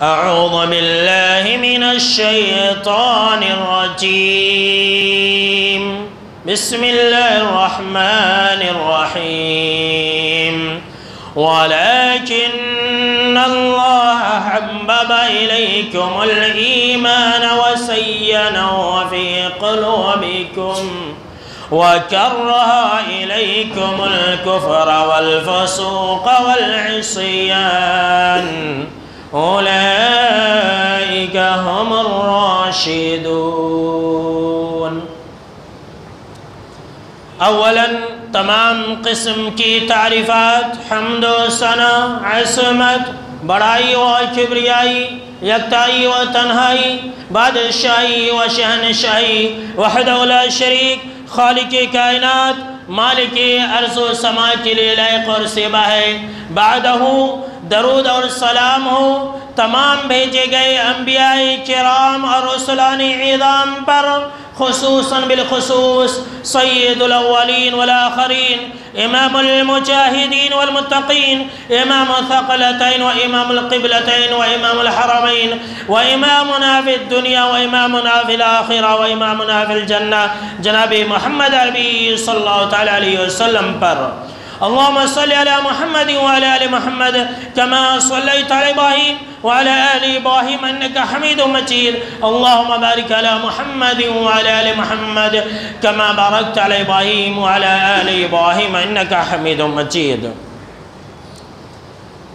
اعوذ باللہ من الشیطان الرجیم بسم اللہ الرحمن الرحیم ولكن اللہ حبب الیکم الایمان وزینہ فی قلوبکم وكره إليكم الكفر والفسوق والعصيان أولئك هم الراشدون۔ اولا تمام قسم کی تعریفات، حمد و ثنا، عصمت، بڑائی و کبریائی، یکتائی و تنہائی، بادشاہی و شہنشاہی، وحدہ لا شریک، خالق کائنات، مالک ارض و سما کے لیے لائق اور سیبہ ہے۔ بعدہ درود اور سلام ہو تمام بھیجے گئے انبیاء کرام اور رسولان اعظام پر، خصوصاً بالخصوص سید الاولین والآخرین، امام المجاہدین والمتقین، امام الثقلتین وامام القبلتین وامام الحرمین، وامامنا فی الدنیا وامامنا فی الآخرہ وامامنا فی الجنہ، جناب محمد عربی صلی اللہ تعالی علیہ وسلم پر۔ اللہم صلی علی محمد وعلی آل محمد کما صلیت علی ابراہیم وعلی آل ابراہیم انکا حمید مجید۔ اللہم بارک علی محمد وعلی آل محمد کما بارکت علی ابراہیم وعلی آل ابراہیم انکا حمید مجید۔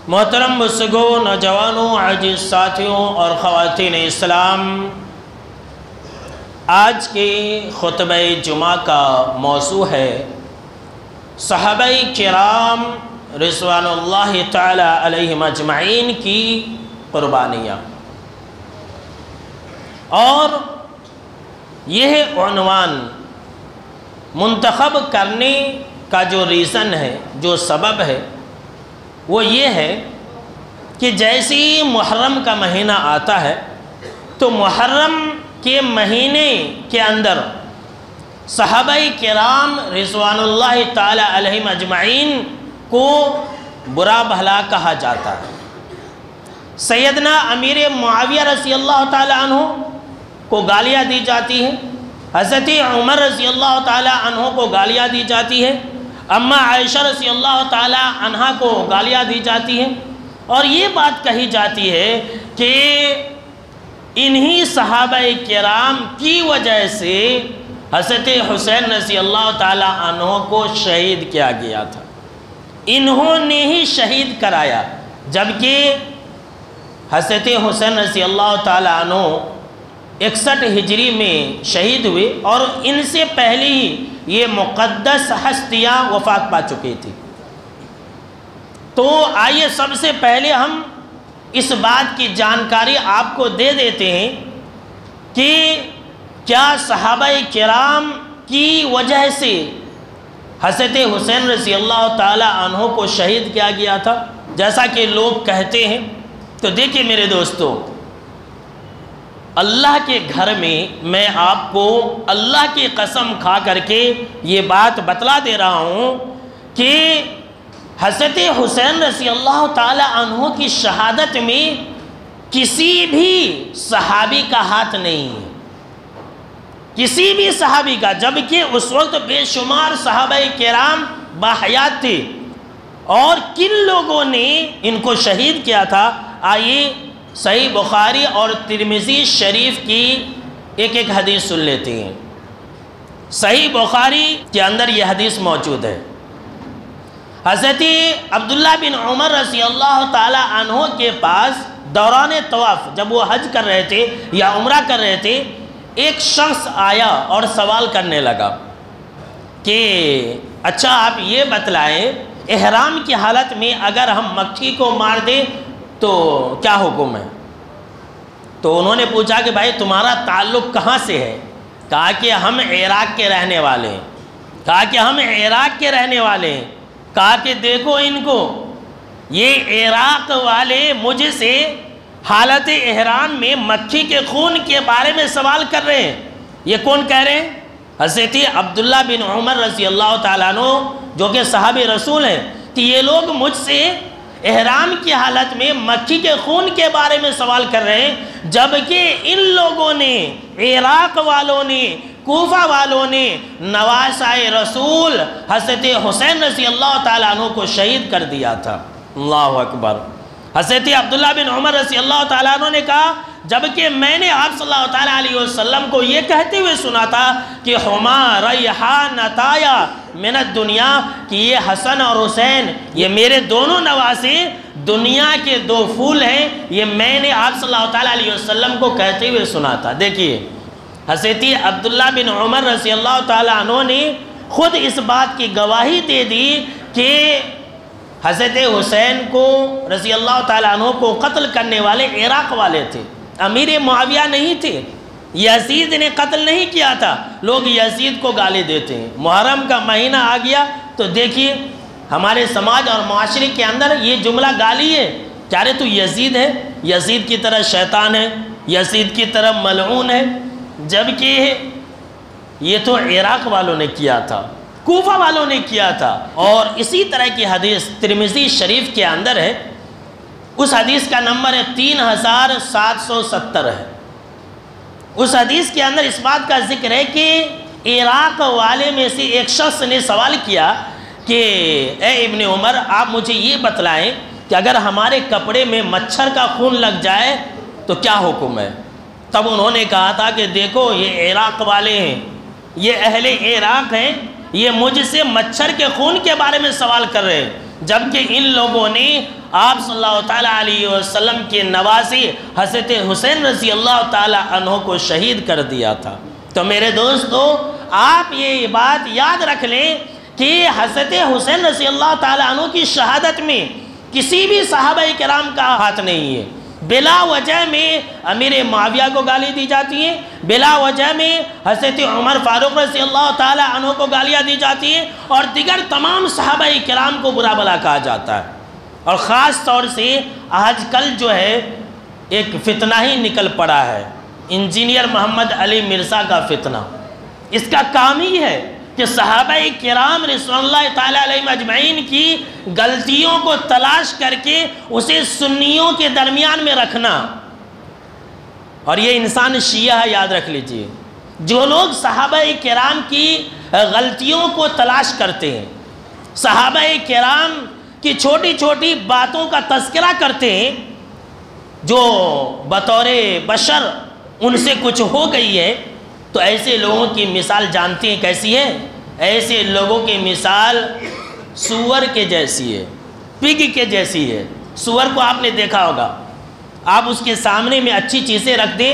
محترم بزرگوں، نوجوانوں، عزیز ساتھیوں اور خواتین اسلام، آج کے خطبہ جمعہ کا موضوع ہے صحابہ کرام رضوان اللہ تعالی علیہم اجمعین کی قربانیاں، اور یہ عنوان منتخب کرنے کا جو ریزن ہے، جو سبب ہے، وہ یہ ہے کہ جیسے ہی محرم کا مہینہ آتا ہے تو محرم کے مہینے کے اندر صحابہ کرام رضوان اللہ تعالی علیہم اجمعین کو برا بھلا کہا جاتا ہے۔ سیدنا امیر معاویہ رضی اللہ تعالی عنہ کو گالیاں دی جاتی ہیں، حضرت عمر رضی اللہ تعالی عنہ کو گالیاں دی جاتی ہے، اماں عائشہ رضی اللہ تعالی عنہ کو گالیاں دی جاتی ہیں، اور یہ بات کہی جاتی ہے کہ انہی صحابہ کرام کی وجہ سے حضرت حسین رضی اللہ تعالی عنہ کو شہید کیا گیا تھا، انہوں نے ہی شہید کرایا، جبکہ حضرت حسین رضی اللہ تعالی عنہ 61 ہجری میں شہید ہوئے، اور ان سے پہلے ہی یہ مقدس ہستیاں وفات پا چکی تھی۔ تو آئیے سب سے پہلے ہم اس بات کی جانکاری آپ کو دے دیتے ہیں کہ کیا صحابہ کرام کی وجہ سے حضرت حسین رضی اللہ تعالی عنہ کو شہید کیا گیا تھا، جیسا کہ لوگ کہتے ہیں؟ تو دیکھیں میرے دوستو، اللہ کے گھر میں آپ کو اللہ کی قسم کھا کر کے یہ بات بتلا دے رہا ہوں کہ حضرت حسین رضی اللہ تعالی عنہ کی شہادت میں کسی بھی صحابی کا ہاتھ نہیں ہے، کسی بھی صحابی کا، جبکہ اس وقت بے شمار صحابہ کرام باحیات تھے، اور کن لوگوں نے ان کو شہید کیا تھا؟ آئیے صحیح بخاری اور ترمذی شریف کی ایک ایک حدیث سن لیتے ہیں۔ صحیح بخاری کے اندر یہ حدیث موجود ہے، حضرت عبداللہ بن عمر رضی اللہ تعالی عنہ کے پاس دوران طواف جب وہ حج کر رہے تھے یا عمرہ کر رہے تھے، ایک شخص آیا اور سوال کرنے لگا کہ اچھا آپ یہ بتلائیں، احرام کی حالت میں اگر ہم مکھی کو مار دیں تو کیا حکم ہے؟ تو انہوں نے پوچھا کہ بھائی تمہارا تعلق کہاں سے ہے؟ کہا کہ ہم عراق کے رہنے والے ہیں۔ کہا کہ ہم عراق کے رہنے والے ہیں۔ کہا کہ دیکھو ان کو، یہ عراق والے مجھ سے حالت احرام میں مکھی کے خون کے بارے میں سوال کر رہے ہیں۔ یہ کون کہہ رہے ہیں؟ حضرت عبداللہ بن عمر رضی اللہ تعالیٰ عنہ، جو کہ صحابی رسول ہیں، کہ یہ لوگ مجھ سے احرام کی حالت میں مکھی کے خون کے بارے میں سوال کر رہے ہیں، جبکہ ان لوگوں نے، عراق والوں نے، کوفہ والوں نے نواسۂ رسول حضرت حسین رضی اللہ تعالیٰ عنہ کو شہید کر دیا تھا۔ اللہ اکبر۔ حضرت عبداللہ بن عمر رضی اللہ تعالیٰ عنہ نے کہا، جبکہ میں نے آپ صلی اللہ تعالیٰ علیہ وسلم کو یہ کہتے ہوئے سنا تھا کہ ہما ریحانتایا من الدنیا، کہ یہ حسن اور حسین، یہ میرے دونوں نواسے دنیا کے دو پھول ہیں، یہ میں نے آپ صلی اللہ تعالیٰ علیہ وسلم کو کہتے ہوئے سنا تھا۔ دیکھیے حضرت عبداللہ بن عمر رضی اللہ تعالیٰ عنہ نے خود اس بات کی گواہی دے دی کہ حضرت حسین کو رضی اللہ تعالیٰ عنہ کو قتل کرنے والے عراق والے تھے، امیر معاویہ نہیں تھے، یزید نے قتل نہیں کیا تھا۔ لوگ یزید کو گالی دیتے ہیں، محرم کا مہینہ آ گیا تو دیکھیے ہمارے سماج اور معاشرے کے اندر یہ جملہ گالی ہے، کیا رے تو یزید ہے، یزید کی طرح شیطان ہے، یزید کی طرح ملعون ہے، جبکہ یہ تو عراق والوں نے کیا تھا، کوفہ والوں نے کیا تھا۔ اور اسی طرح کی حدیث ترمذی شریف کے اندر ہے، اس حدیث کا نمبر ہے 3770 ہے۔ اس حدیث کے اندر اس بات کا ذکر ہے کہ عراق والے میں سے ایک شخص نے سوال کیا کہ اے ابن عمر، آپ مجھے یہ بتلائیں کہ اگر ہمارے کپڑے میں مچھر کا خون لگ جائے تو کیا حکم ہے؟ تب انہوں نے کہا تھا کہ دیکھو یہ عراق والے ہیں، یہ اہل عراق ہیں، یہ مجھ سے مچھر کے خون کے بارے میں سوال کر رہے ہیں، جبکہ ان لوگوں نے آپ صلی اللہ تعالیٰ علیہ وسلم کے نواسے حضرت حسین رضی اللہ تعالیٰ عنہ کو شہید کر دیا تھا۔ تو میرے دوستو، آپ یہ بات یاد رکھ لیں کہ حضرت حسین رضی اللہ تعالیٰ عنہ کی شہادت میں کسی بھی صحابہ کرام کا ہاتھ نہیں ہے۔ بلا وجہ میں امیر معاویہ کو گالی دی جاتی ہیں، بلا وجہ میں حضرت عمر فاروق رضی اللہ تعالیٰ عنہ کو گالیاں دی جاتی ہیں، اور دیگر تمام صحابہ کرام کو برا بھلا کہا جاتا ہے۔ اور خاص طور سے آج کل جو ہے ایک فتنہ ہی نکل پڑا ہے، انجینئر محمد علی مرزا کا فتنہ۔ اس کا کام ہی ہے کہ صحابہ کرام رضوان اللہ تعالیٰ علیہم اجمعین کی غلطیوں کو تلاش کر کے اسے سنیوں کے درمیان میں رکھنا۔ اور یہ انسان شیعہ ہے، یاد رکھ لیجئے، جو لوگ صحابہ کرام کی غلطیوں کو تلاش کرتے ہیں، صحابہ کرام کی چھوٹی چھوٹی باتوں کا تذکرہ کرتے ہیں، جو بطور بشر ان سے کچھ ہو گئی ہے، تو ایسے لوگوں کی مثال جانتے ہیں کیسی ہے؟ ایسے لوگوں کی مثال سور کے جیسی ہے، پگ کے جیسی ہے۔ سور کو آپ نے دیکھا ہوگا، آپ اس کے سامنے میں اچھی چیزیں رکھ دیں،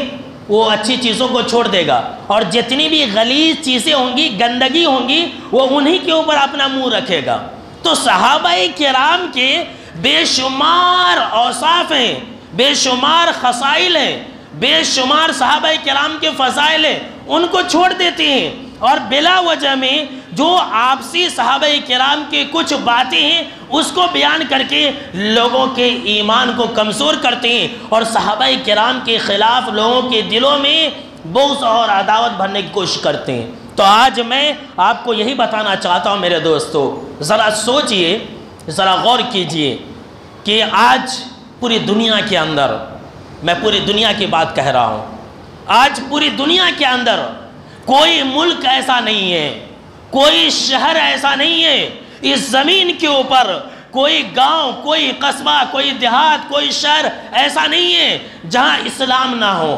وہ اچھی چیزوں کو چھوڑ دے گا، اور جتنی بھی غلیظ چیزیں ہوں گی، گندگی ہوں گی، وہ انہی کے اوپر اپنا منہ رکھے گا۔ تو صحابہ کرام کے بے شمار اوصاف ہیں، بے شمار خصائل ہیں، بے شمار صحابہ کرام کے فضائل ہیں، ان کو چھوڑ دیتے ہیں، اور بلا وجہ میں جو آپسی صحابہ کرام کے کچھ باتیں ہیں اس کو بیان کر کے لوگوں کے ایمان کو کمزور کرتے ہیں، اور صحابہ کرام کے خلاف لوگوں کے دلوں میں بغض اور عداوت بھرنے کی کوشش کرتے ہیں۔ تو آج میں آپ کو یہی بتانا چاہتا ہوں میرے دوستو، ذرا سوچئے، ذرا غور کیجئے کہ آج پوری دنیا کے اندر، میں پوری دنیا کی بات کہہ رہا ہوں، آج پوری دنیا کے اندر کوئی ملک ایسا نہیں ہے، کوئی شہر ایسا نہیں ہے، اس زمین کے اوپر کوئی گاؤں، کوئی قصبہ، کوئی دیہات، کوئی شہر ایسا نہیں ہے جہاں اسلام نہ ہو،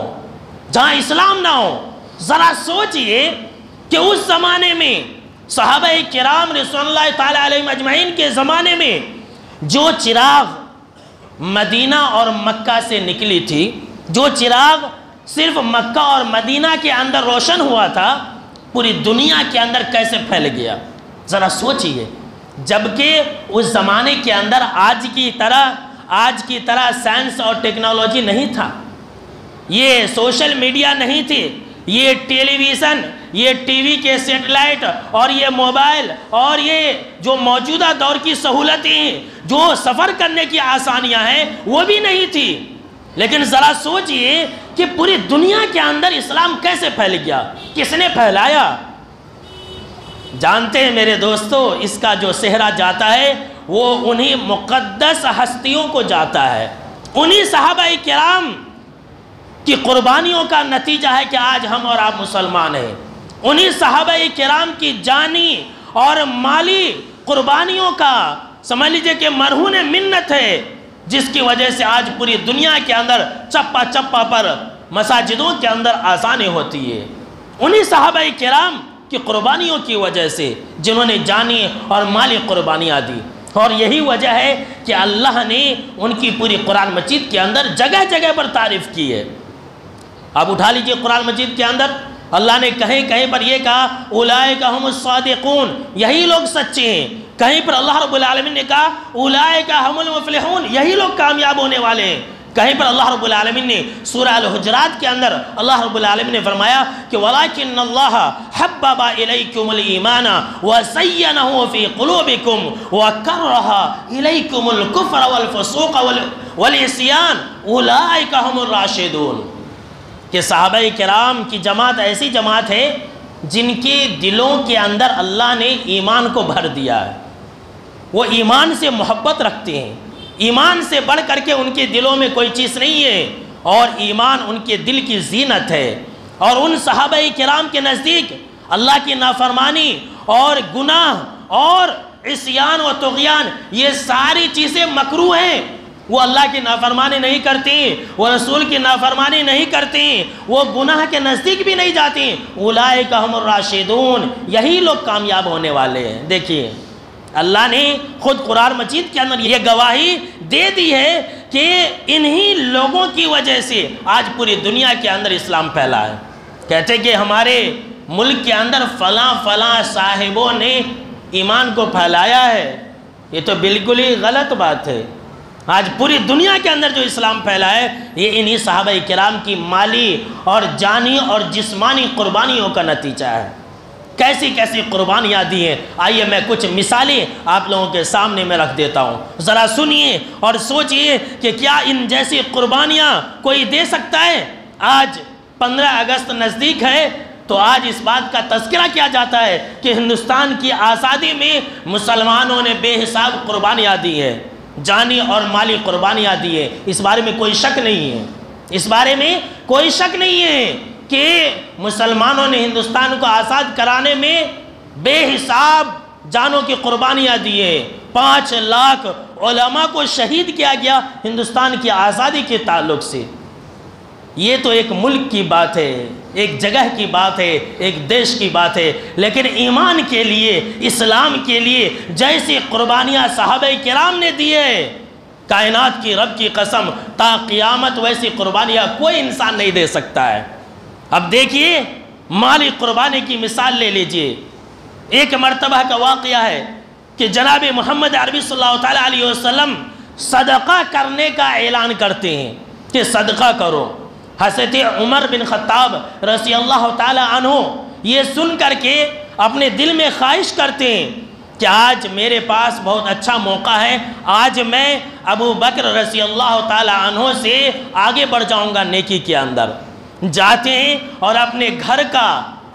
جہاں اسلام نہ ہو۔ ذرا سوچئے کہ اس زمانے میں صحابہ کرام رضوان اللہ تعالیٰ علیہم اجمعین کے زمانے میں جو چراغ مدینہ اور مکہ سے نکلی تھی، جو چراغ صرف مکہ اور مدینہ کے اندر روشن ہوا تھا، پوری دنیا کے اندر کیسے پھیل گیا؟ ذرا سوچئے۔ جبکہ اس زمانے کے اندر آج کی طرح سائنس اور ٹیکنالوجی نہیں تھا، یہ سوشل میڈیا نہیں تھی، یہ ٹیلی ویژن، یہ ٹی وی کے سیٹلائٹ اور یہ موبائل اور یہ جو موجودہ دور کی سہولتیں ہیں، جو سفر کرنے کی آسانیاں ہیں، وہ بھی نہیں تھی۔ لیکن ذرا سوچئے کہ پوری دنیا کے اندر اسلام کیسے پھیل گیا، کس نے پھیلایا؟ جانتے ہیں میرے دوستو، اس کا جو سہرا جاتا ہے وہ انہی مقدس ہستیوں کو جاتا ہے، انہی صحابہ کرام کی قربانیوں کا نتیجہ ہے کہ آج ہم اور آپ مسلمان ہیں، انہی صحابہ کرام کی جانی اور مالی قربانیوں کا سمجھ لیجئے کہ مرہون منت ہے، جس کی وجہ سے آج پوری دنیا کے اندر چپا چپا پر مساجدوں کے اندر آذانیں ہوتی ہے، انہی صحابہ کرام کی قربانیوں کی وجہ سے جنہوں نے جانی اور مالی قربانیاں دی، اور یہی وجہ ہے کہ اللہ نے ان کی پوری قرآن مجید کے اندر جگہ جگہ پر تعریف کی ہے۔ آپ اٹھا لیجئے قرآن مجید کے اندر اللہ نے کہیں کہیں پر یہ کہا اولئک هم الصادقون، یہی لوگ سچے ہیں، کہیں پر اللہ رب العالمین نے کہا اولئک هم المفلحون، یہی لوگ کامیاب ہونے والے ہیں، کہیں پر اللہ رب العالمین نے سورہ الحجرات کے اندر اللہ رب العالمین نے فرمایا کہ وَلَكِنَّ اللَّهَ حَبَّبَ إِلَيْكُمُ الْإِيمَانَ وَزَيَّنَهُ فِي قُلُوبِكُمْ وَكَرَّهَ إِلَيْكُمُ الْكُفْرَ وَالْفُسُوقَ وَالْعِصْيَانَ أُولَئِكَ هُمُ الرَّاشِدُونَ، کہ صحابہ کرام کی جماعت ایسی جماعت ہے جن کے دلوں کے اندر اللہ نے ایمان کو بھر دیا ہے، وہ ایمان سے محبت رکھتے ہیں، ایمان سے بڑھ کر کے ان کے دلوں میں کوئی چیز نہیں ہے، اور ایمان ان کے دل کی زینت ہے، اور ان صحابہ کرام کے نزدیک اللہ کی نافرمانی اور گناہ اور عصیان و طغیان یہ ساری چیزیں مکروہ ہیں، وہ اللہ کی نافرمانی نہیں کرتی، وہ رسول کی نافرمانی نہیں کرتی، وہ گناہ کے نزدیک بھی نہیں جاتی، اولئک هم الراشدون، یہی لوگ کامیاب ہونے والے ہیں۔ دیکھیے اللہ نے خود قرآن مجید کے اندر یہ گواہی دے دی ہے کہ انہی لوگوں کی وجہ سے آج پوری دنیا کے اندر اسلام پھیلا ہے۔ کہتے کہ ہمارے ملک کے اندر فلاں فلاں صاحبوں نے ایمان کو پھیلایا ہے، یہ تو بالکل ہی غلط بات ہے۔ آج پوری دنیا کے اندر جو اسلام پھیلا ہے یہ انہی صحابہ کرام کی مالی اور جانی اور جسمانی قربانیوں کا نتیجہ ہے۔ کیسی کیسی قربانیاں دی ہیں، آئیے میں کچھ مثالیں آپ لوگوں کے سامنے میں رکھ دیتا ہوں، ذرا سنیے اور سوچئے کہ کیا ان جیسی قربانیاں کوئی دے سکتا ہے؟ آج 15 اگست نزدیک ہے تو آج اس بات کا تذکرہ کیا جاتا ہے کہ ہندوستان کی آزادی میں مسلمانوں نے بے حساب قربانیاں دی ہیں، جانی اور مالی قربانیاں دی ہیں، اس بارے میں کوئی شک نہیں ہے، اس بارے میں کوئی شک نہیں ہے کہ مسلمانوں نے ہندوستان کو آزاد کرانے میں بے حساب جانوں کی قربانیاں دی ہیں، 5 لاکھ علماء کو شہید کیا گیا ہندوستان کی آزادی کے تعلق سے۔ یہ تو ایک ملک کی بات ہے، ایک جگہ کی بات ہے، ایک دیش کی بات ہے، لیکن ایمان کے لیے، اسلام کے لیے جیسی قربانیاں صحابہ کرام نے دی ہے، کائنات کی رب کی قسم تا قیامت ویسی قربانیاں کوئی انسان نہیں دے سکتا ہے۔ اب دیکھیے مالی قربانی کی مثال لے لیجئے، ایک مرتبہ کا واقعہ ہے کہ جناب محمد عربی صلی اللہ علیہ وسلم صدقہ کرنے کا اعلان کرتے ہیں کہ صدقہ کرو۔ حضرت عمر بن خطاب رضی اللہ تعالی عنہ یہ سن کر کے اپنے دل میں خواہش کرتے ہیں کہ آج میرے پاس بہت اچھا موقع ہے، آج میں ابو بکر رضی اللہ تعالی عنہ سے آگے بڑھ جاؤں گا نیکی کے اندر۔ جاتے ہیں اور اپنے گھر کا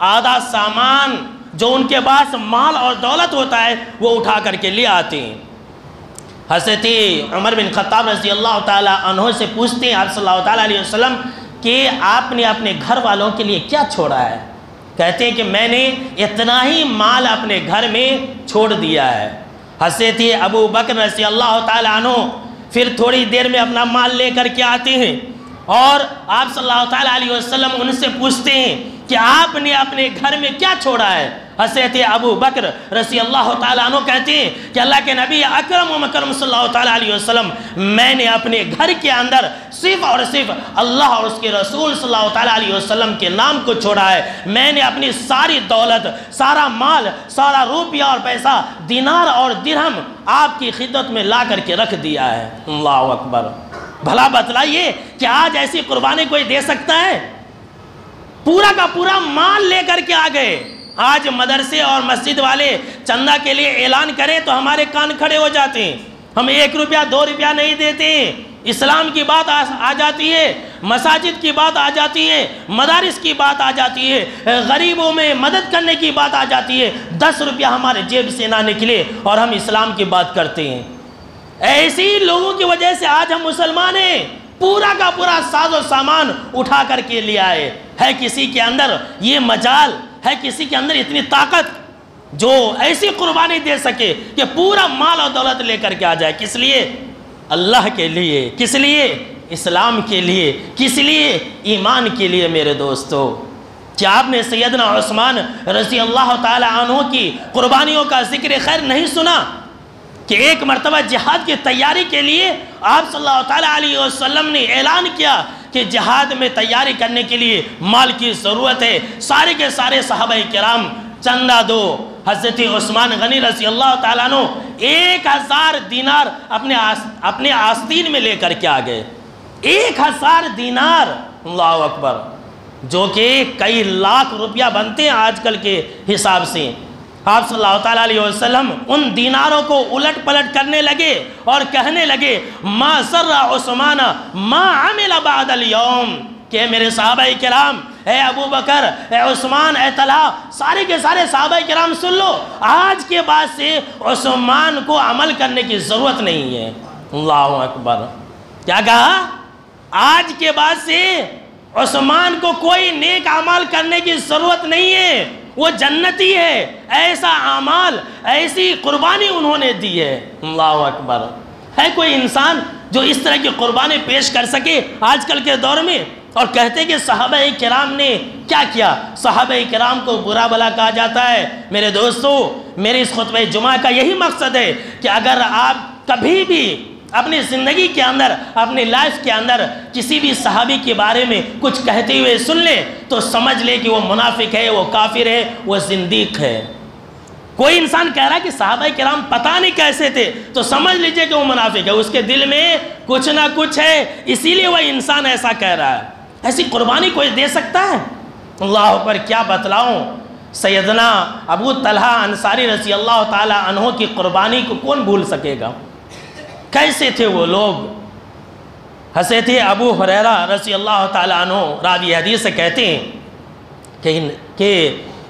آدھا سامان جو ان کے پاس مال اور دولت ہوتا ہے وہ اٹھا کر کے لے آتے ہیں۔ حضرت عمر بن خطاب رضی اللہ تعالی عنہ سے پوچھتے ہیں آپ صلی اللہ تعالی علیہ وسلم کہ آپ نے اپنے گھر والوں کے لیے کیا چھوڑا ہے؟ کہتے ہیں کہ میں نے اتنا ہی مال اپنے گھر میں چھوڑ دیا ہے۔ حضرت ابو بکر رضی اللہ تعالی عنہ پھر تھوڑی دیر میں اپنا مال لے کر کے آتے ہیں اور آپ صلی اللہ تعالی علیہ وسلم ان سے پوچھتے ہیں کہ آپ نے اپنے گھر میں کیا چھوڑا ہے؟ حضرت ابو بکر رضی اللہ تعالیٰ عنہ کہتے ہیں کہ اللہ کے نبی اکرم و مکرم صلی اللہ تعالیٰ علیہ وسلم میں نے اپنے گھر کے اندر صرف اور صرف اللہ اور اس کے رسول صلی اللہ تعالیٰ علیہ وسلم کے نام کو چھوڑا ہے۔ میں نے اپنی ساری دولت، سارا مال، سارا روپیہ اور پیسہ، دینار اور درہم آپ کی خدمت میں لا کر کے رکھ دیا ہے۔ اللہ اکبر۔ بھلا بتلائیے کہ آج ایسی قربانی کوئی دے سکتا ہے؟ پورا کا پورا مال لے کر کے آ گئے۔ آج مدرسے اور مسجد والے چندہ کے لیے اعلان کریں تو ہمارے کان کھڑے ہو جاتے ہیں، ہم 1 روپیہ 2 روپیہ نہیں دیتے ہیں۔ اسلام کی بات آ جاتی ہے مساجد کی بات آ جاتی ہے، مدارس کی بات آ جاتی ہے، غریبوں میں مدد کرنے کی بات آ جاتی ہے، 10 روپیہ ہمارے جیب سے نہ نکلے اور ہم اسلام کی بات کرتے ہیں۔ ایسی لوگوں کی وجہ سے آج ہم مسلمان ہیں، پورا کا پورا ساز و سامان اٹھا کر کے لے آئے۔ ہے کسی کے اندر یہ مجال، ہے کسی کے اندر اتنی طاقت جو ایسی قربانی دے سکے کہ پورا مال اور دولت لے کر کے آ جائے؟ کس لیے؟ اللہ کے لیے۔ کس لیے؟ اسلام کے لیے۔ کس لیے؟ ایمان کے لیے۔ میرے دوستو، کیا آپ نے سیدنا عثمان رضی اللہ تعالی عنہ کی قربانیوں کا ذکر خیر نہیں سنا کہ ایک مرتبہ جہاد کی تیاری کے لیے آپ صلی اللہ تعالیٰ علیہ وسلم نے اعلان کیا کہ جہاد میں تیاری کرنے کے لیے مال کی ضرورت ہے۔ سارے کے سارے صحابہ کرام چندہ دو۔ حضرت عثمان غنی رضی اللہ تعالیٰ عنہ 1000 دینار اپنے آستین میں لے کر کے آ گئے۔ 1000 دینار، اللہ اکبر، جو کہ کئی لاکھ روپیہ بنتے ہیں آج کل کے حساب سے۔ آپ صلی اللہ تعالیٰ علیہ وسلم ان دیناروں کو الٹ پلٹ کرنے لگے اور کہنے لگے ما سر عثمان ما عمل بعد اليوم، کہ میرے صحابہ کرام، اے ابو بکر، اے عثمان، اے طلحہ، سارے کے سارے صحابہ کرام سن لو، آج کے بعد سے عثمان کو عمل کرنے کی ضرورت نہیں ہے۔ اللہ اکبر، کیا کہا؟ آج کے بعد سے عثمان کو کوئی نیک عمل کرنے کی ضرورت نہیں ہے، وہ جنتی ہے۔ ایسا اعمال، ایسی قربانی انہوں نے دی ہے۔ اللہ اکبر، ہے کوئی انسان جو اس طرح کی قربانی پیش کر سکے آج کل کے دور میں؟ اور کہتے کہ صحابہ کرام نے کیا کیا؟ صحابہ کرام کو برا بھلا کہا جاتا ہے۔ میرے دوستو، میرے اس خطبہ جمعہ کا یہی مقصد ہے کہ اگر آپ کبھی بھی اپنی زندگی کے اندر، اپنی لائف کے اندر کسی بھی صحابی کے بارے میں کچھ کہتے ہوئے سن لیں تو سمجھ لے کہ وہ منافق ہے، وہ کافر ہے، وہ زندیق ہے۔ کوئی انسان کہہ رہا ہے کہ صحابہ کرام پتہ نہیں کیسے تھے تو سمجھ لیجئے کہ وہ منافق ہے، اس کے دل میں کچھ نہ کچھ ہے، اسی لیے وہ انسان ایسا کہہ رہا ہے۔ ایسی قربانی کوئی دے سکتا ہے؟ اللہ پر کیا بتلاؤں، سیدنا ابو طلحہ انصاری رضی اللہ تعالی عنہ کی قربانی کو کون بھول سکے گا؟ کیسے تھے وہ لوگ؟ حضرت ابو ہریرہ رضی اللہ تعالی عنہ راوی حدیث سے کہتے ہیں کہ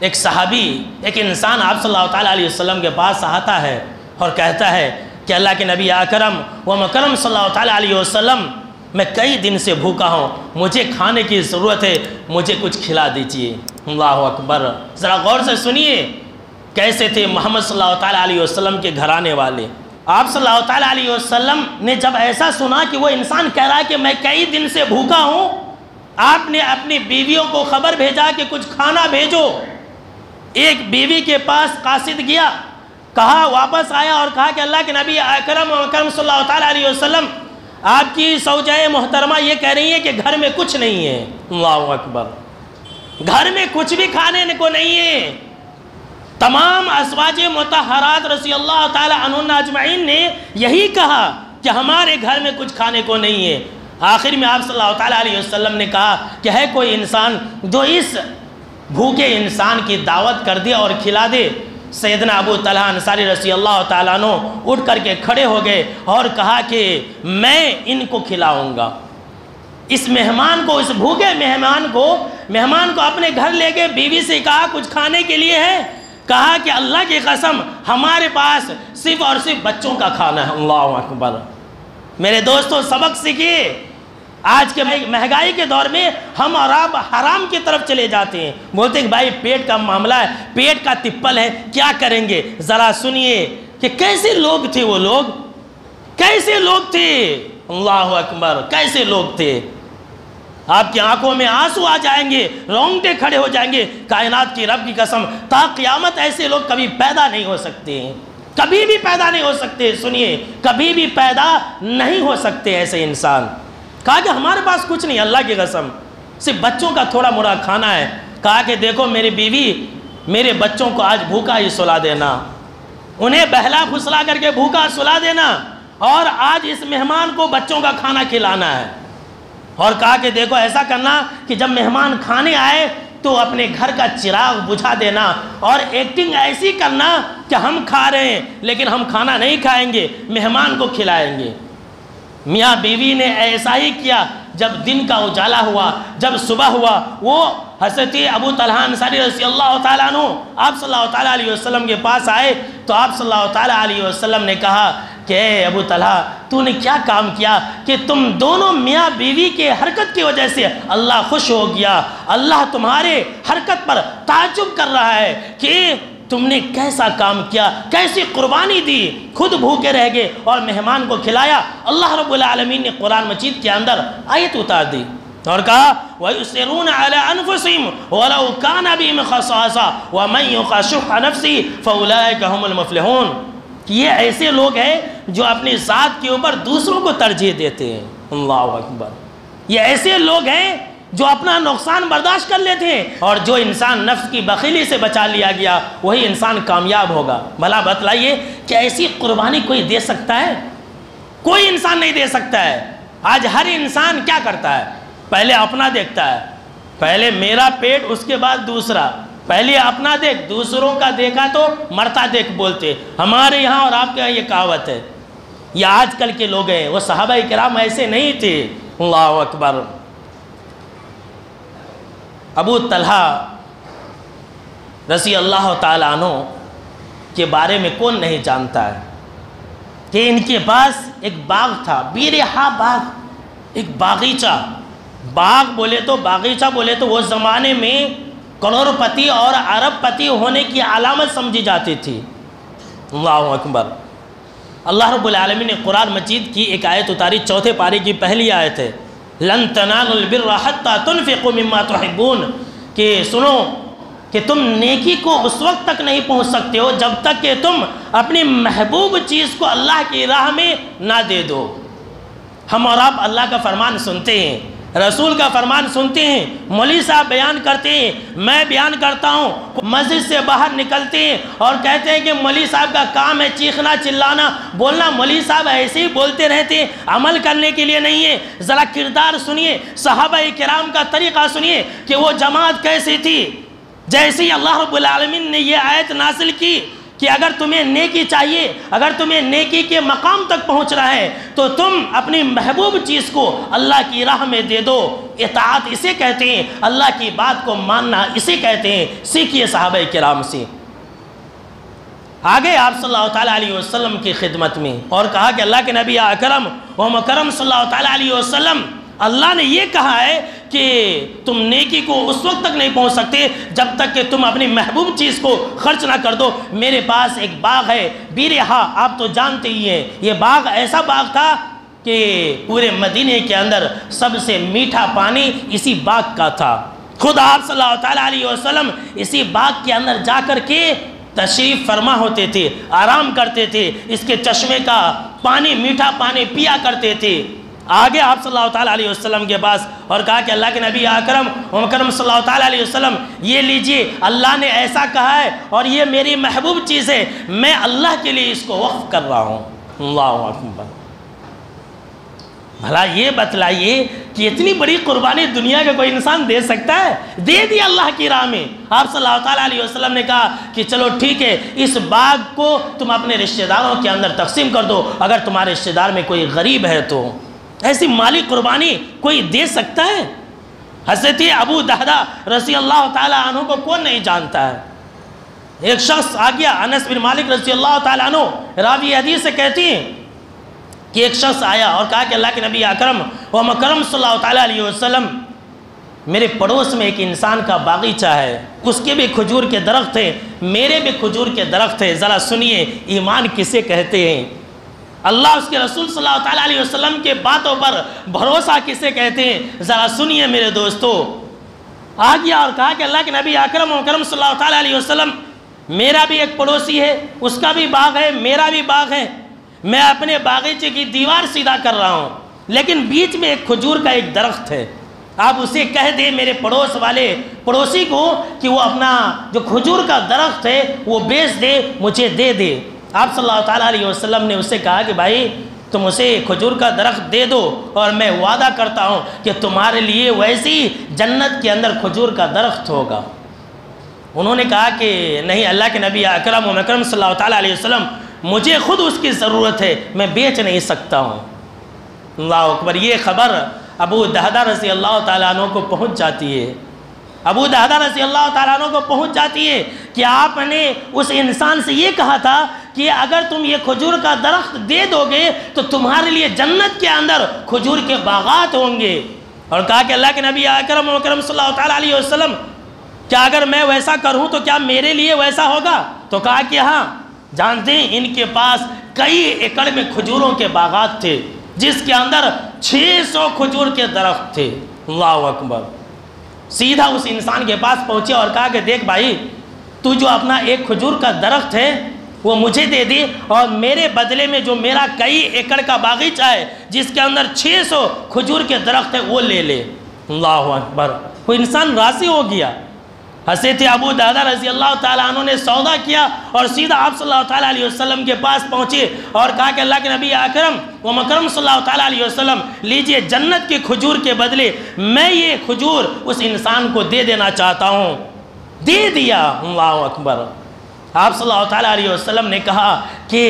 ایک صحابی، ایک انسان آپ صلی اللہ تعالیٰ علیہ وسلم کے پاس آتا ہے اور کہتا ہے کہ اللہ کے نبی اکرم و مکرم صلی اللہ تعالیٰ علیہ وسلم، میں کئی دن سے بھوکا ہوں، مجھے کھانے کی ضرورت ہے، مجھے کچھ کھلا دیجئے۔ اللہ اکبر، ذرا غور سے سنیے کیسے تھے محمد صلی اللہ تعالیٰ علیہ وسلم کے گھرانے والے۔ آپ صلی اللہ تعالیٰ علیہ وسلم نے جب ایسا سنا کہ وہ انسان کہہ رہا ہے کہ میں کئی دن سے بھوکا ہوں، آپ نے اپنی بیویوں کو خبر بھیجا کہ کچھ کھانا بھیجو۔ ایک بیوی کے پاس قاصد گیا، کہا، واپس آیا اور کہا کہ اللہ کے نبی اکرم و مکرم صلی اللہ تعالیٰ علیہ وسلم، آپ کی زوجہ محترمہ یہ کہہ رہی ہے کہ گھر میں کچھ نہیں ہے۔ اللہ اکبر، گھر میں کچھ بھی کھانے کو نہیں ہے۔ تمام ازواج مطہرات رضی اللہ تعالی عنہن اجمعین نے یہی کہا کہ ہمارے گھر میں کچھ کھانے کو نہیں ہے۔ آخر میں آپ صلی اللہ تعالیٰ علیہ وسلم نے کہا کہ ہے کوئی انسان جو اس بھوکے انسان کی دعوت کر دے اور کھلا دے؟ سیدنا ابو طلحہ انصاری رضی اللہ تعالیٰ عنہ اٹھ کر کے کھڑے ہو گئے اور کہا کہ میں ان کو کھلاؤں گا۔ اس مہمان کو، اس بھوکے مہمان کو اپنے گھر لے کے بیوی سے کہا کچھ کھانے کے لیے ہے؟ کہا کہ اللہ کی قسم ہمارے پاس صرف اور صرف بچوں کا کھانا ہے۔ اللہ اکبر، میرے دوستوں سبق سیکھیے۔ آج کے مہنگائی کے دور میں ہم اور آپ حرام کی طرف چلے جاتے ہیں، بولتے ہیں کہ بھائی پیٹ کا معاملہ ہے، پیٹ کا تپل ہے، کیا کریں گے؟ ذرا سنیے کہ کیسے لوگ تھے وہ لوگ، کیسے لوگ تھے۔ اللہ اکبر، کیسے لوگ تھے۔ آپ کی آنکھوں میں آنسو آ جائیں گے، رونگٹے کھڑے ہو جائیں گے۔ کائنات کی رب کی قسم، تا قیامت ایسے لوگ کبھی پیدا نہیں ہو سکتے ہیں، کبھی بھی پیدا نہیں ہو سکتے۔ سنیے، کبھی بھی پیدا نہیں ہو سکتے ایسے انسان۔ کہا کہ ہمارے پاس کچھ نہیں، اللہ کی قسم صرف بچوں کا تھوڑا موڑا کھانا ہے۔ کہا کہ دیکھو میری بیوی، میرے بچوں کو آج بھوکا ہی سلا دینا، انہیں بہلا پھسلا کر کے بھوکا سلا دینا، اور آج اس مہمان کو بچوں کا کھانا کھلانا ہے۔ اور کہا کہ دیکھو ایسا کرنا کہ جب مہمان کھانے آئے تو اپنے گھر کا چراغ بجھا دینا اور ایکٹنگ ایسی کرنا کہ ہم کھا رہے ہیں لیکن ہم کھانا نہیں کھائیں گے، مہمان کو کھلائیں گے۔ میاں بیوی نے ایسا ہی کیا۔ جب دن کا اجالا ہوا، جب صبح ہوا، وہ حضرت ابو طلحہ انصاری رضی اللہ تعالیٰ عنہ آپ صلی اللہ تعالیٰ علیہ وسلم کے پاس آئے تو آپ صلی اللہ تعالیٰ علیہ وسلم نے کہا کہ اے ابو طلحہ، تو نے کیا کام کیا کہ تم دونوں میاں بیوی کے حرکت کی وجہ سے اللہ خوش ہو گیا، اللہ تمہارے حرکت پر تعجب کر رہا ہے کہ تم نے کیسا کام کیا، کیسی قربانی دی، خود بھوکے رہ گئے اور مہمان کو کھلایا۔ اللہ رب العالمین نے قرآن مجید کے اندر آیت اتار دی اور کہا وَيُسِرُونَ عَلَىٰ أَنفُسِهِمْ وَلَوْ كَانَ بِهِمْ خَصَاصَةٌ وَمَنْ يُوقَ شُحَّ نَفْسِهِ فَأُولَٰئِكَ هُمُ الْمُفْلِحُونَ کہ یہ ایسے لوگ ہیں جو اپنی ذات کے اوپر دوسروں کو ترجیح دیتے ہیں۔ اللہ اکبر، یہ ایسے لوگ ہیں جو اپنا نقصان برداشت کر لیتے ہیں، اور جو انسان نفس کی بخیلی سے بچا لیا گیا وہی انسان کامیاب ہوگا۔ بھلا بتلائیے کہ ایسی قربانی کوئی دے سکتا ہے؟ کوئی انسان نہیں دے سکتا ہے۔ آج ہر انسان کیا کرتا ہے؟ پہلے اپنا دیکھتا ہے، پہلے میرا پیٹ اس کے بعد دوسرا، پہلے اپنا دیکھ، دوسروں کا دیکھا تو مرتا دیکھ بولتے۔ ہمارے یہاں اور آپ کے یہاں یہ کہاوت ہے، یہ آج کل کے لوگ ہیں، وہ صحابہ کرام ایسے نہیں تھے۔ اللہ اکبر۔ ابو طلحہ رضی اللہ تعالیٰ عنہ کے بارے میں کون نہیں جانتا ہے کہ ان کے پاس ایک باغ تھا، بیرہا باغ، ایک باغیچہ۔ باغ بولے تو، باغیچہ بولے تو وہ زمانے میں کروڑ پتی اور ارب پتی ہونے کی علامت سمجھی جاتی تھی۔ اللہ اکبر۔ اللہ رب العالمین نے قرآن مجید کی ایک آیت اتاری، چوتھے پارے کی پہلی آیت ہے، لن تنالوا البر حتى تنفقوا مما تحبون، کہ سنو کہ تم نیکی کو اس وقت تک نہیں پہنچ سکتے ہو جب تک کہ تم اپنی محبوب چیز کو اللہ کی راہ میں نہ دے دو۔ ہم اور آپ اللہ کا فرمان سنتے ہیں، رسول کا فرمان سنتے ہیں، مولوی صاحب بیان کرتے ہیں، میں بیان کرتا ہوں، مسجد سے باہر نکلتے ہیں اور کہتے ہیں کہ مولوی صاحب کا کام ہے چیخنا چلانا بولنا۔ مولوی صاحب ایسے ہی بولتے رہتے ہیں، عمل کرنے کے لیے نہیں ہے۔ ذرا کردار سنیے، صحابہ کرام کا طریقہ سنیے کہ وہ جماعت کیسی تھی۔ جیسے ہی اللہ رب العالمین نے یہ آیت نازل کی کہ اگر تمہیں نیکی چاہیے، اگر تمہیں نیکی کے مقام تک پہنچنا ہے تو تم اپنی محبوب چیز کو اللہ کی راہ میں دے دو۔ اطاعت اسے کہتے ہیں، اللہ کی بات کو ماننا اسے کہتے ہیں۔ سیکھیے صحابہ کرام سے۔ آگے آپ صلی اللہ تعالیٰ علیہ وسلم کی خدمت میں اور کہا کہ اللہ کے نبی اکرم و مکرم صلی اللہ تعالیٰ علیہ وسلم، اللہ نے یہ کہا ہے کہ تم نیکی کو اس وقت تک نہیں پہنچ سکتے جب تک کہ تم اپنی محبوب چیز کو خرچ نہ کر دو۔ میرے پاس ایک باغ ہے بیرہا، آپ تو جانتے ہی ہیں، یہ باغ ایسا باغ تھا کہ پورے مدینے کے اندر سب سے میٹھا پانی اسی باغ کا تھا۔ خود آپ صلی اللہ تعالیٰ علیہ وسلم اسی باغ کے اندر جا کر کے تشریف فرما ہوتے تھے، آرام کرتے تھے، اس کے چشمے کا پانی، میٹھا پانی پیا کرتے تھے۔ آگے آپ صلی اللہ تعالیٰ علیہ وسلم کے پاس اور کہا کہ اللہ کے نبی اکرم و مکرم صلی اللہ تعالیٰ علیہ وسلم، یہ لیجئے، اللہ نے ایسا کہا ہے اور یہ میری محبوب چیز ہے، میں اللہ کے لیے اس کو وقف کر رہا ہوں۔ اللہ اکبر۔ بھلا یہ بتلائیے کہ اتنی بڑی قربانی دنیا کا کوئی انسان دے سکتا ہے؟ دے دی اللہ کی راہ میں۔ آپ صلی اللہ تعالیٰ علیہ وسلم نے کہا کہ چلو ٹھیک ہے، اس باغ کو تم اپنے رشتہ داروں کے اندر تقسیم کر دو، اگر تمہارے رشتہ دار میں کوئی غریب ہے تو۔ ایسی مالی قربانی کوئی دے سکتا ہے؟ حضرت ابو دہدہ رضی اللہ تعالیٰ عنہ کو کون نہیں جانتا ہے؟ ایک شخص آ گیا، انس بن مالک رضی اللہ تعالیٰ عنہ راوی حدیث سے کہتی ہیں کہ ایک شخص آیا اور کہا کہ اللہ کے نبی اکرم و مکرم صلی اللہ تعالیٰ علیہ وسلم، میرے پڑوس میں ایک انسان کا باغیچہ ہے، اس کے بھی کھجور کے درخت ہیں، میرے بھی کھجور کے درخت ہیں، ذرا سنیے ایمان کسے کہتے ہیں، اللہ اس کے رسول صلی اللہ تعالیٰ علیہ وسلم کے باتوں پر بھروسہ کسے کہتے ہیں، ذرا سنیے میرے دوستو۔ آ گیا اور کہا کہ اللہ کے نبی اکرم و مکرم صلی اللہ تعالیٰ علیہ وسلم، میرا بھی ایک پڑوسی ہے، اس کا بھی باغ ہے، میرا بھی باغ ہے، میں اپنے باغیچے کی دیوار سیدھا کر رہا ہوں، لیکن بیچ میں ایک کھجور کا ایک درخت ہے، آپ اسے کہہ دیں میرے پڑوس والے پڑوسی کو کہ وہ اپنا جو کھجور کا درخت ہے وہ بیچ دے، مجھے دے دے۔ آپ صلی اللہ تعالیٰ علیہ وسلم نے اسے کہا کہ بھائی تم اسے کھجور کا درخت دے دو اور میں وعدہ کرتا ہوں کہ تمہارے لیے ویسی جنت کے اندر کھجور کا درخت ہوگا۔ انہوں نے کہا کہ نہیں اللہ کے نبی اکرم و مکرم صلی اللہ تعالیٰ علیہ وسلم، مجھے خود اس کی ضرورت ہے، میں بیچ نہیں سکتا ہوں۔ اللہ اکبر۔ یہ خبر ابو دہدہ رضی اللہ تعالیٰ عنہ کو پہنچ جاتی ہے، ابو دہدہ رضی اللہ تعالیٰ عنہ کو پہنچ جاتی ہے کہ آپ نے اس انسان سے یہ کہا تھا کہ اگر تم یہ کھجور کا درخت دے دو گے تو تمہارے لیے جنت کے اندر کھجور کے باغات ہوں گے، اور کہا کہ اللہ کے نبی اکرم صلی اللہ تعالیٰ علیہ وسلم کیا اگر میں ویسا کروں تو کیا میرے لیے ویسا ہوگا؟ تو کہا کہ ہاں، جانتے ہیں ان کے پاس کئی ایکڑ میں کھجوروں کے باغات تھے جس کے اندر 600 کھجور کے درخت تھے۔ اللہ اکبر۔ سیدھا اس انسان کے پاس پہنچے اور کہا کہ دیکھ بھائی، تو جو اپنا ایک کھجور کا درخت ہے وہ مجھے دے دی، اور میرے بدلے میں جو میرا کئی ایکڑ کا باغیچہ ہے جس کے اندر 600 کھجور کے درخت ہے وہ لے لے۔ اللہ اکبر۔ وہ انسان راضی ہو گیا۔ حضرت ابو دہدہ رضی اللہ تعالیٰ عنہ نے سودا کیا اور سیدھا آپ صلی اللہ تعالیٰ علیہ وسلم کے پاس پہنچے اور کہا کہ اللہ کے نبی اکرم و مکرم صلی اللہ تعالیٰ علیہ وسلم، لیجئے جنت کے کھجور کے بدلے میں یہ کھجور اس انسان کو دے دینا چاہتا ہوں۔ دے دیا۔ اللہ اکبر۔ آپ صلی اللہ تعالیٰ علیہ وسلم نے کہا کہ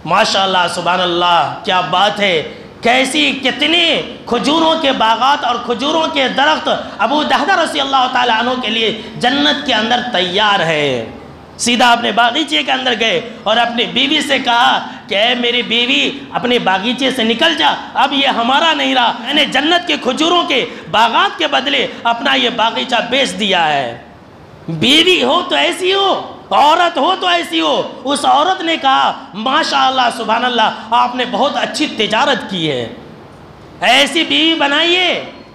ماشاءاللہ سبحان اللہ، کیا بات ہے، کیسی کتنے کھجوروں کے باغات اور کھجوروں کے درخت ابو دہدہ رضی اللہ تعالیٰ عنہ کے لیے جنت کے اندر تیار ہے۔ سیدھا اپنے باغیچے کے اندر گئے اور اپنی بیوی سے کہا کہ اے میری بیوی، اپنے باغیچے سے نکل جا، اب یہ ہمارا نہیں رہا، میں نے جنت کے کھجوروں کے باغات کے بدلے اپنا یہ باغیچہ بیچ دیا ہے۔ بیوی ہو تو ایسی ہو، عورت ہو تو ایسی ہو۔ اس عورت نے کہا ماشاءاللہ سبحان اللہ، آپ نے بہت اچھی تجارت کی ہے، ایسی بیوی بنائیے۔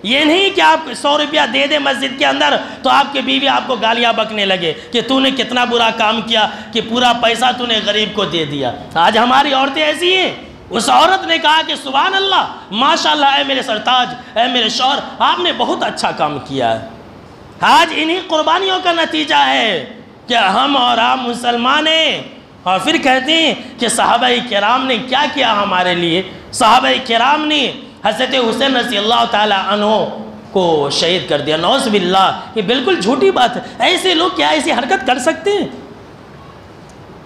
یہ نہیں کہ آپ 100 روپیہ دے دیں مسجد کے اندر تو آپ کی بیوی آپ کو گالیاں بکنے لگے کہ تو نے کتنا برا کام کیا کہ پورا پیسہ تو نے غریب کو دے دیا۔ آج ہماری عورتیں ایسی ہیں۔ اس عورت نے کہا کہ سبحان اللہ، ماشاءاللہ، اے میرے سرتاج، اے میرے شوہر، آپ نے بہت اچھا کام کیا ہے۔ آج انہی قربانیوں کا نتیجہ ہے کہ ہم اور آپ مسلمان ہیں، اور پھر کہتے ہیں کہ صحابہ کرام نے کیا کیا ہمارے لیے۔ صحابہ کرام نے حضرت حسین رضی اللہ تعالیٰ عنہ کو شہید کر دیا۔ نعوذ باللہ، یہ بالکل جھوٹی بات ہے۔ ایسے لوگ کیا ایسی حرکت کر سکتے ہیں؟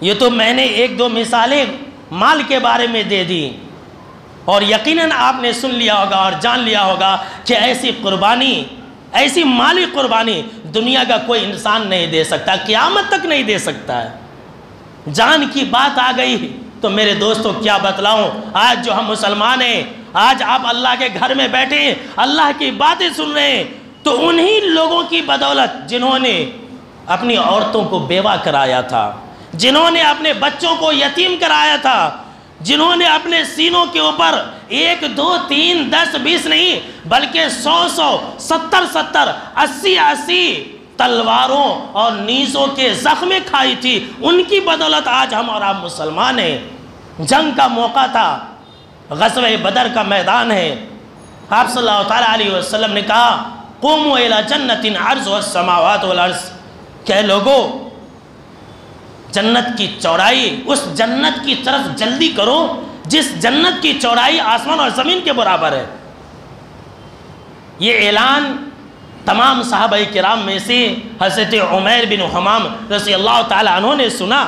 یہ تو میں نے ایک دو مثالیں مال کے بارے میں دے دی، اور یقیناً آپ نے سن لیا ہوگا اور جان لیا ہوگا کہ ایسی قربانی، ایسی مالی قربانی دنیا کا کوئی انسان نہیں دے سکتا، قیامت تک نہیں دے سکتا ہے۔ جان کی بات آ گئی تو میرے دوستوں کیا بتلاؤں، آج جو ہم مسلمان ہیں، آج آپ اللہ کے گھر میں بیٹھے ہیں، اللہ کی باتیں سن رہے ہیں، تو انہی لوگوں کی بدولت جنہوں نے اپنی عورتوں کو بیوہ کرایا تھا، جنہوں نے اپنے بچوں کو یتیم کرایا تھا، جنہوں نے اپنے سینوں کے اوپر 1 2 3 10 20 نہیں بلکہ 100 70 80 تلواروں اور نیزوں کے زخمیں کھائی تھی، ان کی بدولت آج ہم اور آپ مسلمان ہیں۔ جنگ کا موقع تھا، غزوہ بدر کا میدان ہے۔ آپ صلی اللہ تعالیٰ علیہ وسلم نے کہا قوموا الی جنت عرضها السماوات والارض، کہ لوگوں جنت کی چوڑائی، اس جنت کی طرف جلدی کرو جس جنت کی چوڑائی آسمان اور زمین کے برابر ہے۔ یہ اعلان تمام صحابہ کرام میں سے حضرت عمیر بن حمام رضی اللہ تعالیٰ عنہ نے سنا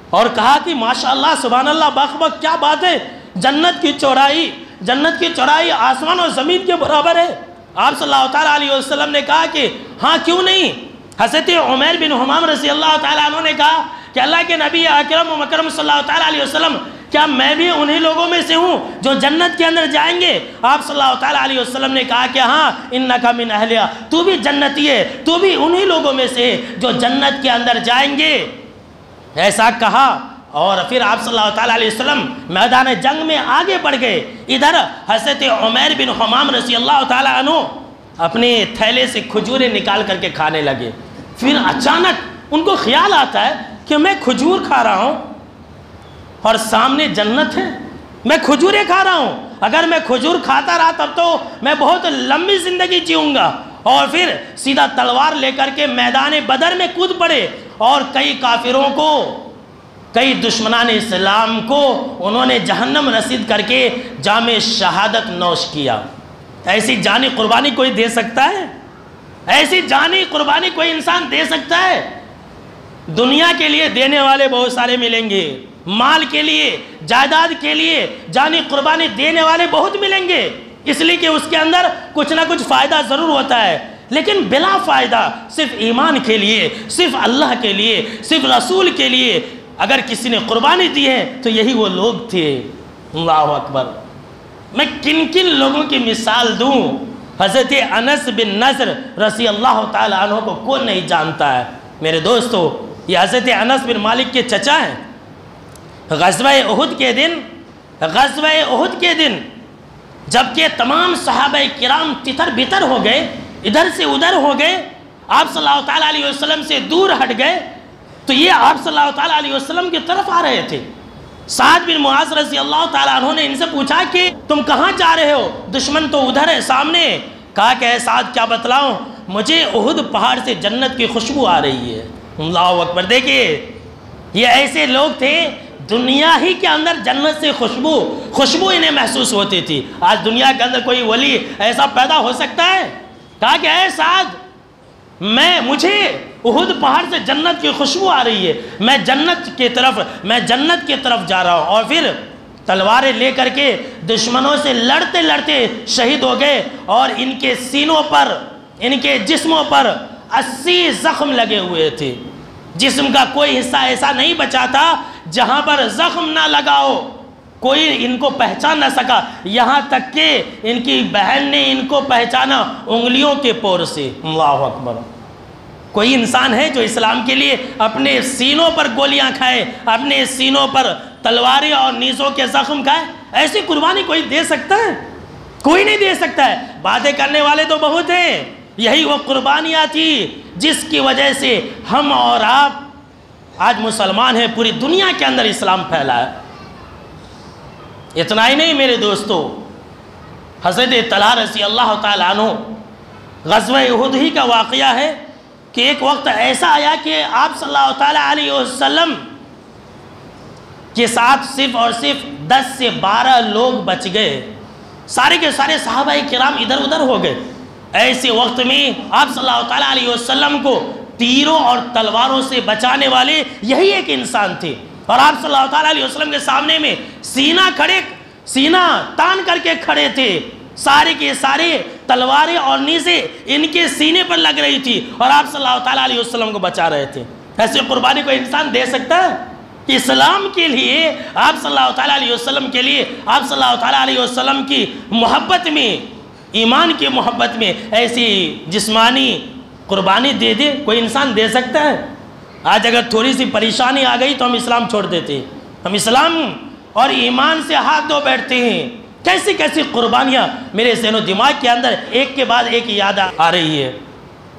اور کہا کہ ماشاءاللہ سبحان اللہ، باخبر کیا بات ہے، جنت کی چوڑائی آسمان اور زمین کے برابر ہے۔ آپ صلی اللہ تعالیٰ علیہ وسلم نے کہا کہ ہاں کیوں نہیں۔ حضرت عمیر بن حمام رضی اللہ تعالیٰ عنہ نے کہا کہ اللہ کے نبی اکرم و مکرم صلی اللہ تعالیٰ علیہ وسلم، کیا میں بھی انہی لوگوں میں سے ہوں جو جنت کے اندر جائیں گے؟ آپ صلی اللہ تعالیٰ علیہ وسلم نے کہا کہ ہاں انکا من اہلیہ، تو بھی جنتی ہے، تو بھی انہی لوگوں میں سے جو جنت کے اندر جائیں گے۔ ایسا کہا اور پھر آپ صلی اللہ تعالیٰ علیہ وسلم میدان جنگ میں آگے بڑھ گئے۔ ادھر حضرت عمیر بن حمام رضی اللہ تعالیٰ عنہ اپنے تھیلے سے کھجوریں نکال کر کے کھانے لگے۔ پھر اچانک ان کو خیال آتا ہے کہ میں کھجور کھا رہا ہوں اور سامنے جنت ہے، میں کھجوریں کھا رہا ہوں، اگر میں کھجور کھاتا رہا تب تو میں بہت لمبی زندگی جیوں گا۔ اور پھر سیدھا تلوار لے کر کے میدان بدر میں کود پڑے اور کئی کافروں کو، کئی دشمنان اسلام کو انہوں نے جہنم رسید کر کے جام شہادت نوش کیا۔ ایسی جانی قربانی کوئی دے سکتا ہے؟ ایسی جانی قربانی کوئی انسان دے سکتا ہے؟ دنیا کے لیے دینے والے بہت سارے ملیں گے، مال کے لیے، جائیداد کے لیے جانی قربانی دینے والے بہت ملیں گے، اس لیے کہ اس کے اندر کچھ نہ کچھ فائدہ ضرور ہوتا ہے، لیکن بلا فائدہ صرف ایمان کے لیے، صرف اللہ کے لیے، صرف رسول کے لیے اگر کسی نے قربانی دی ہے تو یہی وہ لوگ تھے۔ اللہ اکبر۔ میں کن کن لوگوں کی مثال دوں؟ حضرت انس بن نضر رضی اللہ تعالی عنہ کو کون نہیں جانتا ہے؟ میرے دوستو، یہ حضرت انس بن مالک کے چچا ہیں۔ غزوہ احد کے دن جبکہ تمام صحابہ کرام تتر بتر ہو گئے، ادھر سے ادھر ہو گئے، آپ صلی اللہ تعالیٰ علیہ وسلم سے دور ہٹ گئے، تو یہ آپ صلی اللہ تعالیٰ علیہ وسلم کی طرف آ رہے تھے۔ سعد بن معاذ رضی اللہ تعالیٰ عنہ نے ان سے پوچھا کہ تم کہاں جا رہے ہو؟ دشمن تو ادھر ہے سامنے۔ کہا کہ اے سعد کیا بتلاؤں، مجھے احد پہاڑ سے جنت کی خوشبو آ رہی ہے۔ اللہ اکبر۔ دیکھیے یہ ایسے لوگ تھے دنیا ہی کے اندر جنت سے خوشبو انہیں محسوس ہوتی تھی۔ آج دنیا کے اندر کوئی ولی ایسا پیدا ہو سکتا ہے؟ کہا کہ اے سعد مجھے احد پہاڑ سے جنت کی خوشبو آ رہی ہے، میں جنت کی طرف جا رہا ہوں۔ اور پھر تلواریں لے کر کے دشمنوں سے لڑتے لڑتے شہید ہو گئے، اور ان کے سینوں پر، ان کے جسموں پر 80 زخم لگے ہوئے تھے۔ جسم کا کوئی حصہ ایسا نہیں بچا تھا جہاں پر زخم نہ لگا ہو، کوئی ان کو پہچان نہ سکا، یہاں تک کہ ان کی بہن نے ان کو پہچانا انگلیوں کے پور سے۔ اللہ اکبر۔ کوئی انسان ہے جو اسلام کے لیے اپنے سینوں پر گولیاں کھائے، اپنے سینوں پر تلواریں اور نیزوں کے زخم کھائے؟ ایسی قربانی کوئی دے سکتا ہے؟ کوئی نہیں دے سکتا ہے۔ باتیں کرنے والے تو بہت ہیں، یہی وہ قربانیاں تھی جس کی وجہ سے ہم اور آپ آج مسلمان ہیں، پوری دنیا کے اندر اسلام پھیلا ہے۔ اتنا ہی نہیں میرے دوستو، حضرت طلحہ رضی اللہ تعالیٰ عنہ، غزوہ احد ہی کا واقعہ ہے کہ ایک وقت ایسا آیا کہ آپ صلی اللہ تعالیٰ علیہ وسلم کے ساتھ صرف اور صرف 10 سے 12 لوگ بچ گئے، سارے کے سارے صحابہ کرام ادھر ادھر ہو گئے۔ ایسے وقت میں آپ صلی اللہ تعالیٰ علیہ وسلم کو تیروں اور تلواروں سے بچانے والے یہی ایک انسان تھے، اور آپ صلی اللہ تعالیٰ علیہ وسلم کے سامنے میں سینہ تان کر کے کھڑے تھے، سارے کے سارے تلواریں اور نیزیں ان کے سینے پر لگ رہی تھی، اور آپ صلی اللہ تعالیٰ علیہ وسلم کو بچا رہے تھے۔ ایسے قربانی کوئی انسان دے سکتا ہے؟ اسلام کے لیے، آپ صلی اللہ تعالیٰ علیہ وسلم کے لیے، آپ صلی اللہ تعالیٰ علیہ وسلم کی محبت میں، ایمان کی محبت میں ایسی جسمانی قربانی دے دے کوئی انسان دے سکتا ہے؟ آج اگر تھوڑی سی پریشانی آ گئی تو ہم اسلام چھوڑ دیتے ہیں، ہم اسلام اور ایمان سے ہاتھ دھو بیٹھتے ہیں۔ کیسی کیسی قربانیاں میرے ذہن و دماغ کے اندر ایک کے بعد ایک یاد آ رہی ہے۔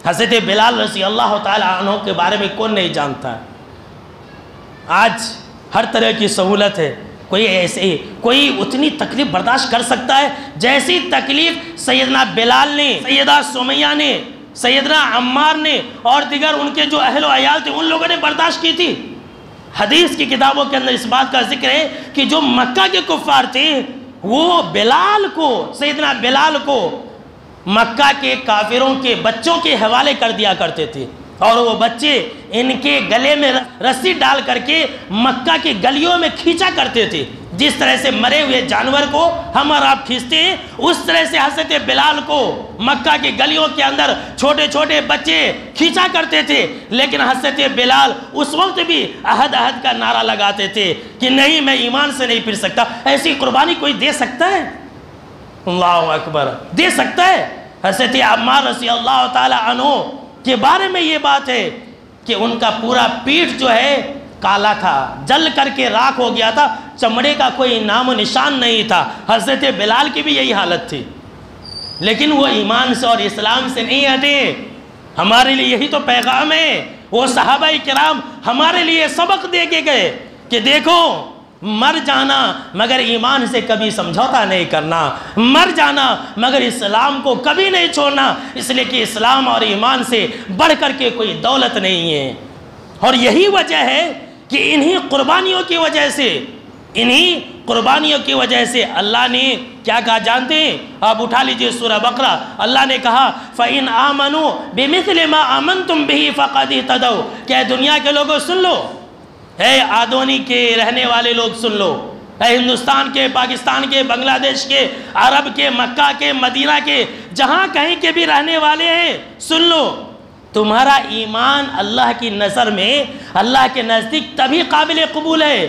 حضرت بلال رضی اللہ تعالی عنہ کے بارے میں کون نہیں جانتا ہے؟ آج ہر طرح کی سہولت ہے، کوئی اتنی تکلیف برداشت کر سکتا ہے جیسی تکلیف سیدنا بلال نے، سیدہ سمیہ نے، سیدنا عمار نے اور دیگر ان کے جو اہل و عیال تھے ان لوگوں نے برداشت کی تھی۔ حدیث کی کتابوں کے اندر اس بات کا ذکر ہے کہ جو مکہ کے کفار تھے وہ سیدنا بلال کو مکہ کے کافروں کے بچوں کے حوالے کر دیا کرتے تھے، اور وہ بچے ان کے گلے میں رسی ڈال کر کے مکہ کی گلیوں میں کھینچا کرتے تھے۔ جس طرح سے مرے ہوئے جانور کو ہم اور آپ کھینچتے ہیں، اس طرح سے حضرت بلال کو مکہ کی گلیوں کے اندر چھوٹے چھوٹے بچے کھینچا کرتے تھے، لیکن حضرت بلال اس وقت بھی عہد کا نعرہ لگاتے تھے کہ نہیں، میں ایمان سے نہیں پھر سکتا۔ ایسی قربانی کوئی دے سکتا ہے؟ اللہ اکبر، دے سکتا ہے؟ حضرت عمار رضی اللہ تعالی عنہ کے بارے میں یہ بات ہے کہ ان کا پورا پیٹھ جو ہے کالا تھا، جل کر کے راکھ ہو گیا تھا، چمڑے کا کوئی نام و نشان نہیں تھا۔ حضرت بلال کی بھی یہی حالت تھی، لیکن وہ ایمان سے اور اسلام سے نہیں ہٹے۔ ہمارے لیے یہی تو پیغام ہے۔ وہ صحابہ کرام ہمارے لیے سبق دے کے گئے کہ دیکھو، مر جانا مگر ایمان سے کبھی سمجھوتا نہیں کرنا، مر جانا مگر اسلام کو کبھی نہیں چھوڑنا، اس لیے کہ اسلام اور ایمان سے بڑھ کر کے کوئی دولت نہیں ہے۔ اور یہی وجہ ہے کہ انہی قربانیوں کی وجہ سے اللہ نے کیا کہا جانتے ہیں؟ آپ اٹھا لیجئے سورہ بقرہ، اللہ نے کہا فَإِنْ آمَنُوا بِمِثْلِ مَا آمَنْتُمْ بِهِ فَقَدِ اهْتَدَوْا۔ کہ دنیا کے لوگوں سن لو، اے آدونی کے رہنے والے لوگ سن لو، اے ہندوستان کے، پاکستان کے، بنگلہ دیش کے، عرب کے، مکہ کے، مدینہ کے، جہاں کہیں کے بھی رہنے والے ہیں، سن لو، تمہارا ایمان اللہ کی نظر میں، اللہ کے نزدیک تبھی قابل قبول ہے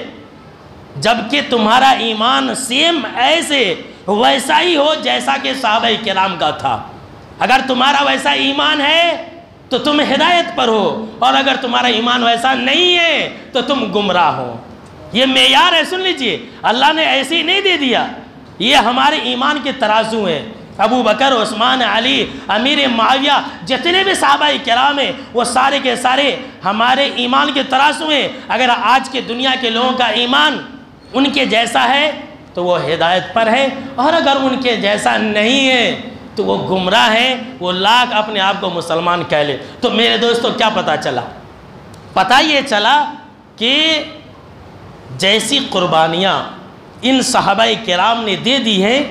جبکہ تمہارا ایمان سیم ایسے ویسا ہی ہو جیسا کہ صحابہ کرام کا تھا۔ اگر تمہارا ویسا ایمان ہے تو تم ہدایت پر ہو، اور اگر تمہارا ایمان ویسا نہیں ہے تو تم گمراہ ہو۔ یہ معیار ہے، سن لیجئے، اللہ نے ایسے ہی نہیں دے دیا، یہ ہمارے ایمان کے ترازو ہیں۔ ابو بکر، عثمان، علی، امیر معاویہ، جتنے بھی صحابہ کرام ہیں وہ سارے کے سارے ہمارے ایمان کے ترازو ہیں۔ اگر آج کے دنیا کے لوگوں کا ایمان ان کے جیسا ہے تو وہ ہدایت پر ہے، اور اگر ان کے جیسا نہیں ہے تو وہ گمراہ ہے، وہ لاکھ اپنے آپ کو مسلمان کہہ لے۔ تو میرے دوستو کیا پتہ چلا؟ پتہ یہ چلا کہ جیسی قربانیاں ان صحابہ کرام نے دے دی ہیں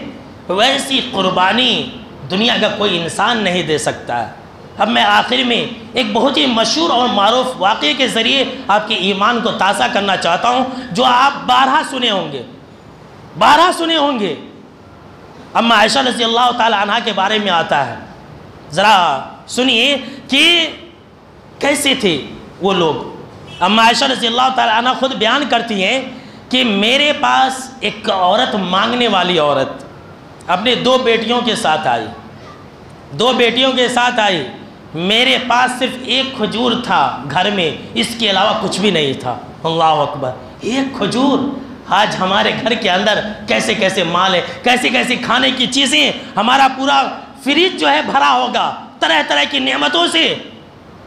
ویسی قربانی دنیا کا کوئی انسان نہیں دے سکتا ہے۔ اب میں آخر میں ایک بہت ہی مشہور اور معروف واقعے کے ذریعے آپ کے ایمان کو تازہ کرنا چاہتا ہوں، جو آپ بارہا سنے ہوں گے۔ اما عائشہ رضی اللہ تعالی عنہ کے بارے میں آتا ہے، ذرا سنیے کہ کیسے تھے وہ لوگ۔ اما عائشہ رضی اللہ تعالی عنہ خود بیان کرتی ہیں کہ میرے پاس ایک عورت، مانگنے والی عورت، اپنے دو بیٹیوں کے ساتھ آئی، میرے پاس صرف ایک کھجور تھا گھر میں، اس کے علاوہ کچھ بھی نہیں تھا۔ اللہ اکبر، ایک کھجور! آج ہمارے گھر کے اندر کیسے کیسے مال ہے، کیسے کیسے کھانے کی چیزیں، ہمارا پورا فریج جو ہے بھرا ہوگا طرح طرح کی نعمتوں سے۔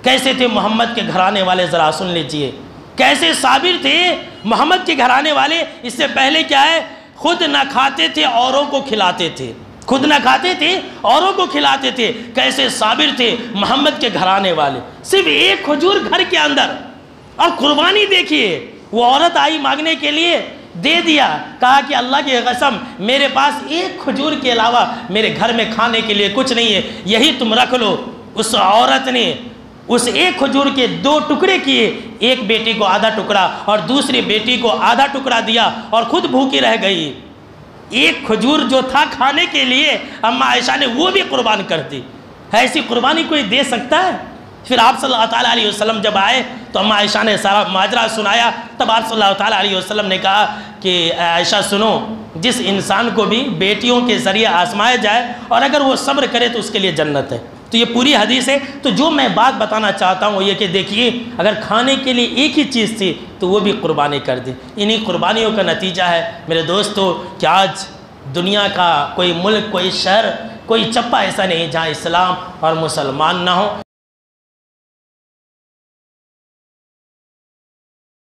کیسے تھے محمد کے گھرانے والے، ذرا سن لیجئے، کیسے صابر تھے محمد کے گھرانے والے۔ اس سے پہلے کیا ہے، خود نہ کھاتے تھے، اوروں کو کھلاتے تھے، کیسے صابر تھے محمد کے گھرانے والے، صرف ایک کھجور گھر کے اندر۔ اور قربانی دیکھیے، وہ عورت آئی مانگنے کے لیے، دے دیا، کہا کہ اللہ کی قسم میرے پاس ایک کھجور کے علاوہ میرے گھر میں کھانے کے لیے کچھ نہیں ہے، یہی تم رکھ لو۔ اس عورت نے اس ایک کھجور کے دو ٹکڑے کیے، ایک بیٹی کو آدھا ٹکڑا اور دوسری بیٹی کو آدھا ٹکڑا دیا، اور خود بھوکی رہ گئی۔ ایک کھجور جو تھا کھانے کے لیے، اما عائشہ نے وہ بھی قربان کر دی۔ ایسی قربانی کوئی دے سکتا ہے؟ پھر آپ صلی اللہ تعالیٰ علیہ وسلم جب آئے تو اما عائشہ نے سارا ماجرا سنایا، تب آپ صلی اللہ تعالیٰ علیہ وسلم نے کہا کہ عائشہ سنو، جس انسان کو بھی بیٹیوں کے ذریعے آزمایا جائے اور اگر وہ صبر کرے تو اس کے لیے جنت ہے۔ تو یہ پوری حدیث ہے۔ تو جو میں بات بتانا چاہتا ہوں وہ یہ کہ دیکھیے، اگر کھانے کے لیے ایک ہی چیز تھی تو وہ بھی قربانی کر دی۔ انہی قربانیوں کا نتیجہ ہے میرے دوستو کہ آج دنیا کا کوئی ملک، کوئی شہر، کوئی چپا ایسا نہیں جہاں اسلام اور مسلمان نہ ہو۔